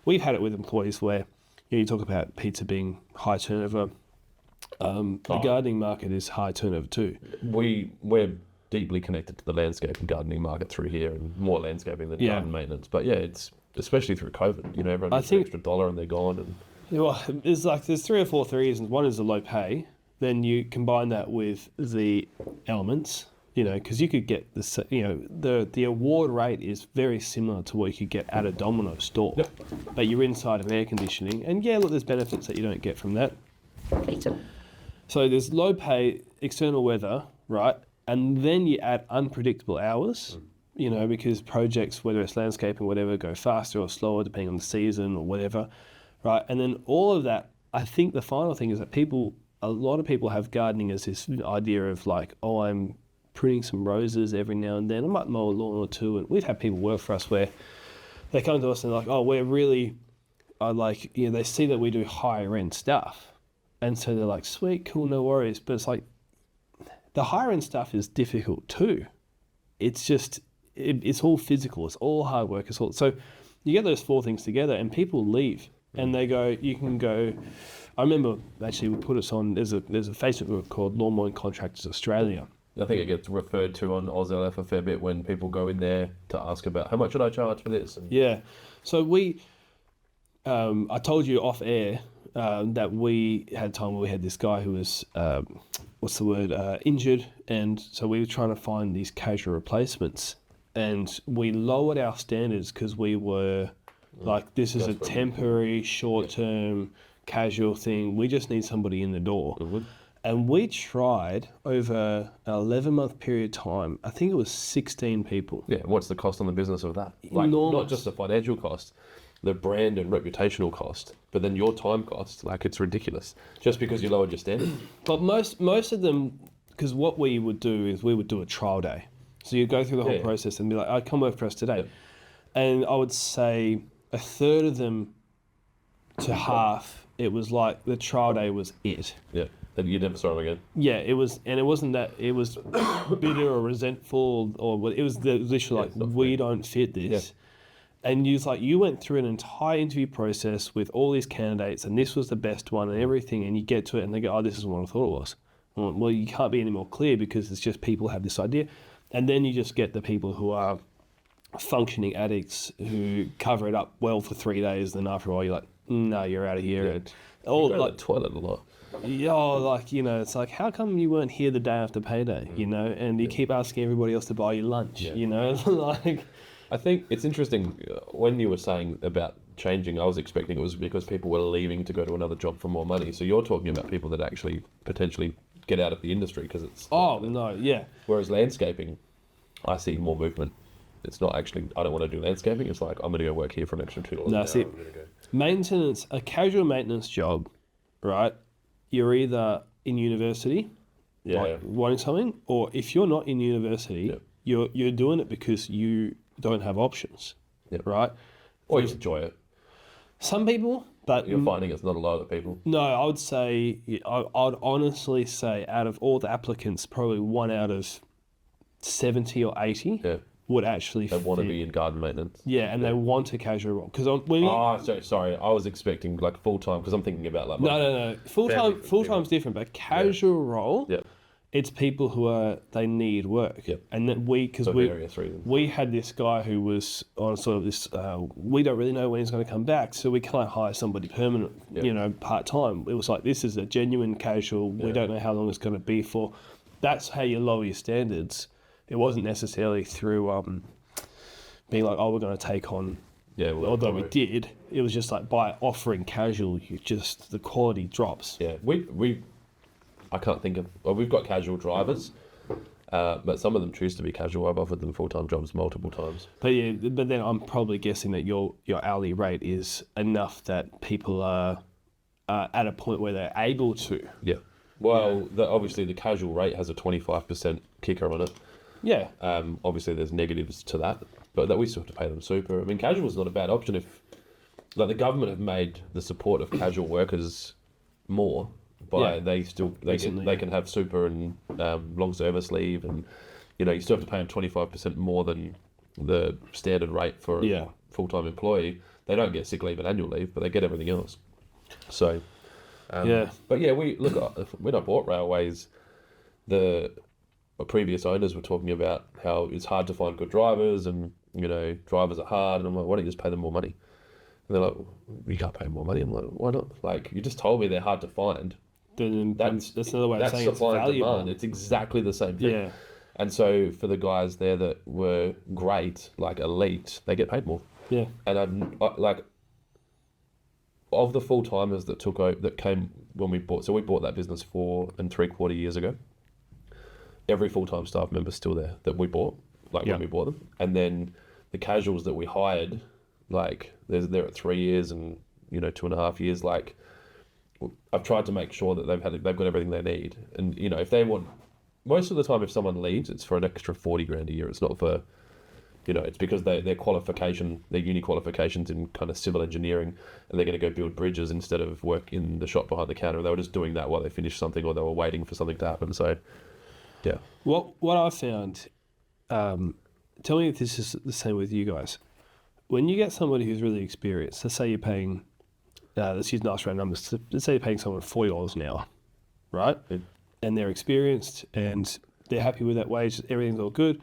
we've had it with employees where you talk about pizza being high turnover. The gardening market is high turnover too. We're deeply connected to the landscape and gardening market through here, and more landscaping than garden maintenance. But yeah, it's especially through COVID. Everyone gets an extra $1 and they're gone. And there's 3 or 4 reasons. One is the low pay. Then you combine that with the elements. Because you could get the award rate is very similar to what you could get at a Domino's store, but you're inside of air conditioning, and look, there's benefits that you don't get from that. So there's low pay, external weather, right? And then you add unpredictable hours, because projects, whether it's landscaping, whatever, go faster or slower depending on the season or whatever, right? And then all of that, I think the final thing is that a lot of people have gardening as this idea of like, oh, I'm pruning some roses every now and then. I might mow a lawn or two. And we've had people work for us where they come to us and they're like, oh, we're really, they see that we do higher end stuff. And so they're like, sweet, cool, no worries. But it's like, the higher end stuff is difficult too. It's just, it's all physical. It's all hard work. So you get those 4 things together and people leave and they go, you can go, I remember actually we put us on, there's a Facebook group called Lawn Mowing Contractors Australia. I think it gets referred to on AusLF a fair bit when people go in there to ask about how much should I charge for this? So I told you off air that we had a time where we had this guy who was, injured. And so we were trying to find these casual replacements. And we lowered our standards because we were like, this is a temporary, short-term, casual thing. We just need somebody in the door. Mm-hmm. And we tried over an 11-month period of time, I think it was 16 people. Yeah, what's the cost on the business of that? Like, not just the financial cost, the brand and reputational cost, but then your time cost, like it's ridiculous, just because you lowered your standard. But most of them, because what we would do is we would do a trial day. So you go through the whole process and be like, oh, come work for us today. Yeah. And I would say a third of them to half, it was like the trial day was it. Yeah. Then you never saw them again. Yeah, it was, and it wasn't that it was bitter or resentful, or it was literally like, we don't fit this. Yeah. And you went through an entire interview process with all these candidates, and this was the best one and everything, and you get to it and they go, oh, this is what I thought it was. Well, you can't be any more clear because it's just people have this idea. And then you just get the people who are functioning addicts who cover it up well for 3 days, and then after a while you're like, no, you're out of here. Yeah. And all like toilet a lot. It's like, how come you weren't here the day after payday, and you keep asking everybody else to buy you lunch, like... I think it's interesting, when you were saying about changing, I was expecting it was because people were leaving to go to another job for more money. So you're talking about people that actually potentially get out of the industry because it's... Whereas landscaping, I see more movement. It's not actually, I don't want to do landscaping. It's like, I'm going to go work here for an extra $2 an hour. Maintenance, a casual maintenance job, right? You're either in university, wanting something, or if you're not in university, you're doing it because you don't have options, right? Or you enjoy it. Some people, but... You're finding it's not a lot of people. No, I would say, I'd honestly say out of all the applicants, probably 1 out of 70 or 80 would actually They want to be in garden maintenance. Yeah, and they want a casual role. Sorry, I was expecting like full-time, because I'm thinking about like... No. Full-time's different, but casual role... Yeah. It's people who they need work. Yep. And that we had this guy who was on sort of this, we don't really know when he's going to come back, so we can't hire somebody permanent, part-time. It was like, this is a genuine casual, we don't know how long it's going to be for. That's how you lower your standards. It wasn't necessarily through being like, oh, we're going to take on, although we did, it was just like by offering casual, the quality drops. Yeah, I can't think of... Well, we've got casual drivers, but some of them choose to be casual. I've offered them full-time jobs multiple times. But then I'm probably guessing that your hourly rate is enough that people are at a point where they're able to. Yeah. Well, obviously the casual rate has a 25% kicker on it. Yeah. Obviously there's negatives to that, but that we still have to pay them super. I mean, casual is not a bad option if... Like, the government have made the support of casual workers more... they can have super and long service leave, and you still have to pay them 25% more than the standard rate for a full-time employee. They don't get sick leave and annual leave, but they get everything else. So, Yeah. But yeah, when I bought Railways, the previous owners were talking about how it's hard to find good drivers, and drivers are hard. And I'm like, why don't you just pay them more money? And they're like, you can't pay them more money. I'm like, why not? Like, you just told me they're hard to find. Then that's another way of That's saying it's supply and valuable. demand. It's exactly the same thing. Yeah. And so for the guys there that were great, like elite, they get paid more. Yeah. And like, of the full timers that took over, that came when we bought, so we bought that business 4.75 years ago. Every full time staff member's still there that we bought, like when we bought them, and then the casuals that we hired, like they're at 3 years and 2.5 years. Like, I've tried to make sure that they've got everything they need, and if they want, most of the time if someone leaves, it's for an extra 40 grand a year. It's not for, it's because their uni qualifications in kind of civil engineering, and they're going to go build bridges instead of work in the shop behind the counter. They were just doing that while they finished something, or they were waiting for something to happen. So, yeah. What I found, tell me if this is the same with you guys. When you get somebody who's really experienced, let's say you're paying, let's use nice round numbers. Let's say you're paying someone $40 an hour, right? And they're experienced and they're happy with that wage. Everything's all good.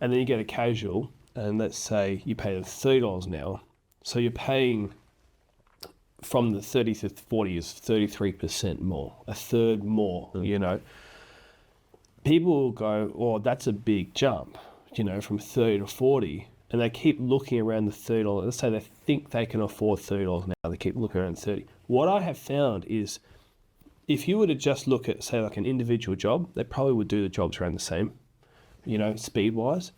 And then you get a casual, and let's say you pay them $30 an hour. So you're paying from the 30 to 40 is 33% more, a third more, People will go, oh, that's a big jump, from 30 to 40. And they keep looking around the $30. Let's say they think they can afford $30 an hour. They keep looking around 30. What I have found is if you were to just look at, say, like an individual job, they probably would do the jobs around the same, speed-wise.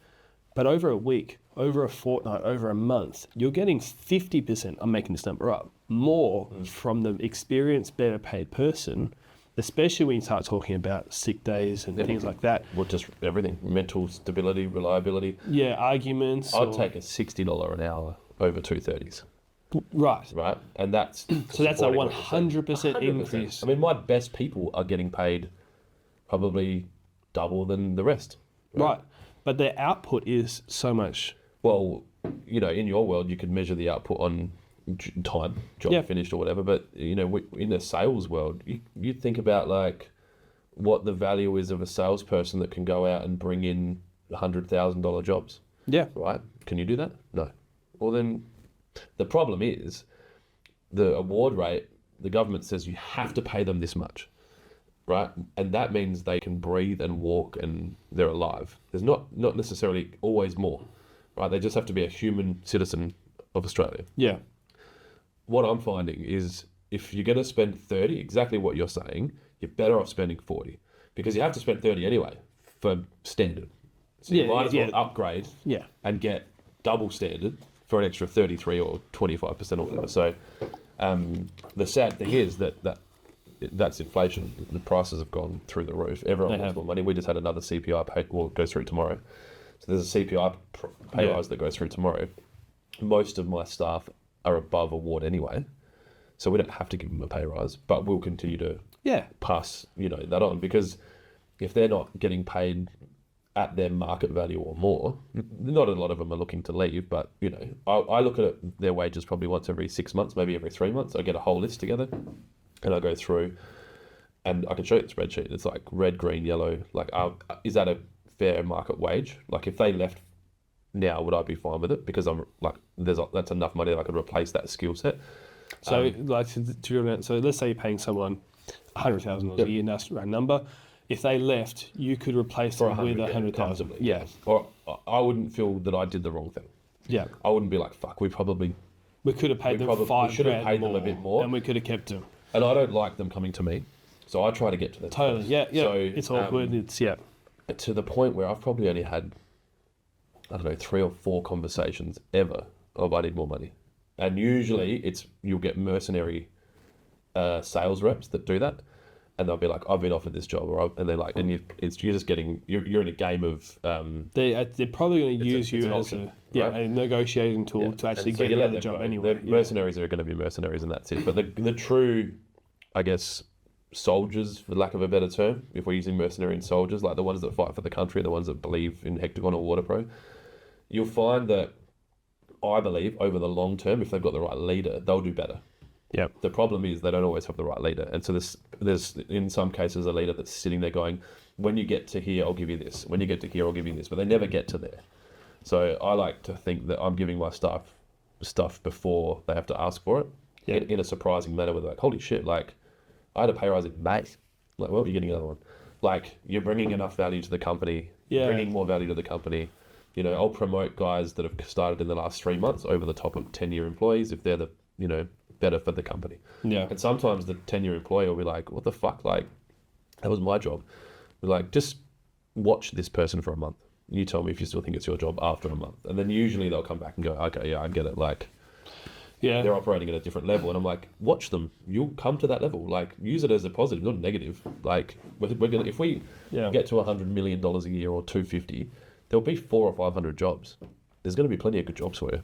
But over a week, over a fortnight, over a month, you're getting 50%, I'm making this number up, more from the experienced, better paid person, especially when you start talking about sick days and things like that. Well, just everything. Mental stability, reliability. Yeah, arguments. I'd take a $60 an hour over 230s. Right. Right? And that's... So that's a 100% increase. I mean, my best people are getting paid probably double than the rest. Right. But their output is so much... Well, in your world, you could measure the output on time, job finished or whatever. But, in the sales world, you think about, like, what the value is of a salesperson that can go out and bring in $100,000 jobs. Yeah. Right? Can you do that? No. Well, then the problem is the award rate, the government says you have to pay them this much. Right? And that means they can breathe and walk and they're alive. There's not necessarily always more. Right? They just have to be a human citizen of Australia. Yeah. What I'm finding is if you're going to spend 30, exactly what you're saying, you're better off spending 40 because you have to spend 30 anyway for standard. So you might as well upgrade and get double standard for an extra 33 or 25% or whatever. So the sad thing is that's inflation. The prices have gone through the roof. Everyone wants more money. We just had another CPI pay, goes through tomorrow. So there's a CPI pay rise that goes through tomorrow. Most of my staff are above award anyway, so we don't have to give them a pay rise, but we'll continue to pass that on, because if they're not getting paid at their market value or more, not a lot of them are looking to leave, but I look at their wages probably once every 6 months, maybe every 3 months. I get a whole list together and I go through and I can show you the spreadsheet. It's like red, green, yellow, like is that a fair market wage? Like if they left now, would I be fine with it? Because I'm like, that's enough money that I could replace that skill set. So, so let's say you're paying someone $100,000 a year, and that's a number. If they left, you could replace them with 100,000. Yeah. Or I wouldn't feel that I did the wrong thing. Yeah. I wouldn't be like, fuck, we could have paid them a bit more, and we could have kept them. And I don't like them coming to me, so I try to get to them. Totally. first. Yeah. So, it's awkward. It's to the point where I've probably only had, I don't know, 3 or 4 conversations ever of I need more money. And usually you'll get mercenary sales reps that do that, and they'll be like, I've been offered this job, and they're like, and you're just getting, you're in a game of. They're probably going to use you as a negotiating tool to actually get you the job anyway. The mercenaries are going to be mercenaries, and that's it. But the true, I guess, soldiers, for lack of a better term, if we're using mercenary and soldiers, like the ones that fight for the country, the ones that believe in hectagonal water pro, you'll find that I believe over the long term, if they've got the right leader, they'll do better. Yeah. The problem is they don't always have the right leader. And so there's in some cases a leader that's sitting there going, when you get to here, I'll give you this. When you get to here, I'll give you this. But they never get to there. So I like to think that I'm giving my stuff before they have to ask for it in a surprising manner where they're like, holy shit, like I had a pay rise in May. Like, well, you're getting another one. Like, you're bringing enough value to the company, bringing more value to the company. You know, I'll promote guys that have started in the last 3 months over the top of 10-year employees if they're the, better for the company. Yeah. And sometimes the 10-year employee will be like, what the fuck? Like, that was my job. We're like, just watch this person for a month. You tell me if you still think it's your job after a month. And then usually they'll come back and go, okay, yeah, I get it. Like, they're operating at a different level. And I'm like, watch them. You'll come to that level. Like, use it as a positive, not a negative. Like, we're gonna, if we get to $100 million a year or 250, there'll be 400 or 500 jobs. There's going to be plenty of good jobs for you.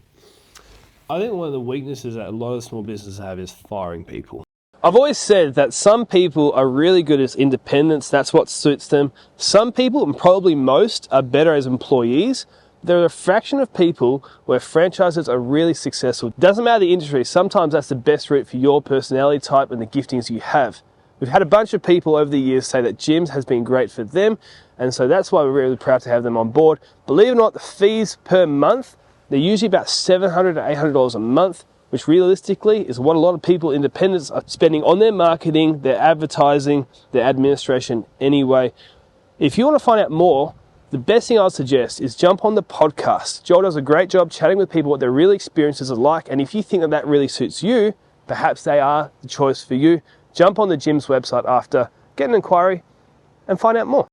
I think one of the weaknesses that a lot of small businesses have is firing people. I've always said that some people are really good as independents. That's what suits them. Some people, and probably most, are better as employees. There are a fraction of people where franchises are really successful. Doesn't matter the industry. Sometimes that's the best route for your personality type and the giftings you have. We've had a bunch of people over the years say that gyms has been great for them, and so that's why we're really proud to have them on board. Believe it or not, the fees per month, they're usually about $700 to $800 a month, which realistically is what a lot of people, independents, are spending on their marketing, their advertising, their administration anyway. If you want to find out more, the best thing I'd suggest is jump on the podcast. Joel does a great job chatting with people what their real experiences are like, and if you think that that really suits you, perhaps they are the choice for you. Jump on the gym's website after, get an inquiry, and find out more.